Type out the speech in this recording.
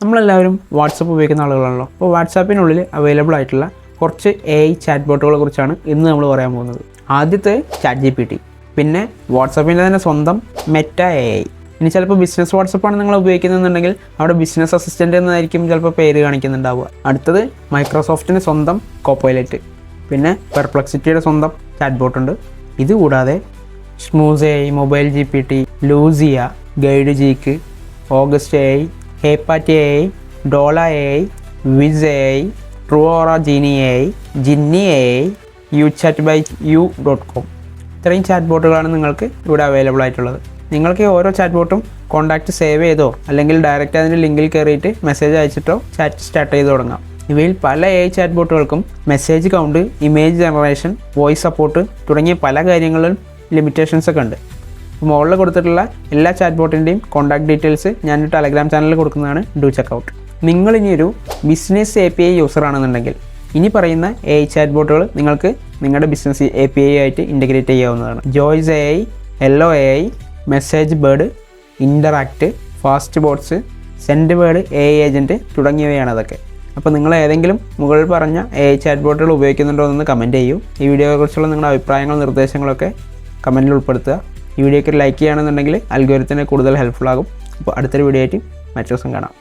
നമ്മളെല്ലാവരും വാട്സപ്പ് ഉപയോഗിക്കുന്ന ആളുകളാണല്ലോ. അപ്പോൾ വാട്സാപ്പിനുള്ളിൽ അവൈലബിൾ ആയിട്ടുള്ള കുറച്ച് AI ചാറ്റ് ബോട്ടുകളെ കുറിച്ചാണ് ഇന്ന് നമ്മൾ പറയാൻ പോകുന്നത്. ആദ്യത്തെ ChatGPT, പിന്നെ വാട്സാപ്പിൻ്റെ തന്നെ സ്വന്തം Meta AI. ഇനി ചിലപ്പോൾ ബിസിനസ് വാട്സപ്പാണ് നിങ്ങൾ ഉപയോഗിക്കുന്നതെന്നുണ്ടെങ്കിൽ അവിടെ ബിസിനസ് അസിസ്റ്റൻ്റ് എന്നായിരിക്കും ചിലപ്പോൾ പേര് കാണിക്കുന്നുണ്ടാവുക. അടുത്തത് മൈക്രോസോഫ്റ്റിൻ്റെ സ്വന്തം കോപ്പൈലറ്റ്, പിന്നെ പെർപ്ലക്സിറ്റിയുടെ സ്വന്തം ചാറ്റ് ബോട്ടുണ്ട്. ഇതുകൂടാതെ സ്മൂസ് AI, mobile GPT, Lucia, Guide Geek, August AI, ഹേപ്പാറ്റ് AI, Dola AI, Wiz AI, ട്രൂഓറ ജീനി AI, ജിന്നി AI, YouChatByYou.com. ഇത്രയും ചാറ്റ് ബോട്ടുകളാണ് നിങ്ങൾക്ക് ഇവിടെ അവൈലബിൾ ആയിട്ടുള്ളത്. നിങ്ങൾക്ക് ഓരോ ചാറ്റ് ബോട്ടും കോൺടാക്റ്റ് സേവ് ചെയ്തോ അല്ലെങ്കിൽ ഡയറക്റ്റ് അതിൻ്റെ ലിങ്കിൽ കയറിയിട്ട് മെസ്സേജ് അയച്ചിട്ടോ ചാറ്റ് സ്റ്റാർട്ട് ചെയ്ത് തുടങ്ങാം. ഇവയിൽ പല AI ചാറ്റ് ബോട്ടുകൾക്കും message count, image generation, voice support തുടങ്ങിയ പല കാര്യങ്ങളിലും ലിമിറ്റേഷൻസ് ഒക്കെ ഉണ്ട്. മുകളിൽ കൊടുത്തിട്ടുള്ള എല്ലാ ചാറ്റ് ബോട്ടിൻ്റെയും കോൺടാക്ട് ഡീറ്റെയിൽസ് ഞാൻ ടെലഗ്രാം ചാനലിൽ കൊടുക്കുന്നതാണ്. Do check out. നിങ്ങൾ ഇനിയൊരു ബിസിനസ് API യൂസർ ആണെന്നുണ്ടെങ്കിൽ ഇനി പറയുന്ന AI ചാറ്റ് ബോട്ടുകൾ നിങ്ങൾക്ക് നിങ്ങളുടെ ബിസിനസ് API ആയിട്ട് ഇൻ്റഗ്രേറ്റ് ചെയ്യാവുന്നതാണ്. Joyce AI, Hello AI, MessageBird, Interakt, Fastbots, SendBird AI agent തുടങ്ങിയവയാണ് അതൊക്കെ. അപ്പോൾ നിങ്ങൾ ഏതെങ്കിലും മുകളിൽ പറഞ്ഞ AI ചാറ്റ് ബോട്ടുകൾ ഉപയോഗിക്കുന്നുണ്ടോ എന്ന് കമൻറ്റ് ചെയ്യൂ. ഈ വീഡിയോയെക്കുറിച്ചുള്ള നിങ്ങളുടെ അഭിപ്രായങ്ങളും നിർദ്ദേശങ്ങളൊക്കെ കമൻറ്റിൽ ഉൾപ്പെടുത്തുക. ഈ വീഡിയോയ്ക്ക് ലൈക്ക് ചെയ്യുകയാണെന്നുണ്ടെങ്കിൽ അൽഗോരിതത്തിന് കൂടുതൽ ഹെൽപ്ഫുൾ ആകും. അപ്പോൾ അടുത്തൊരു വീഡിയോ ആയിട്ട് മറ്റു ദിവസം കാണാം.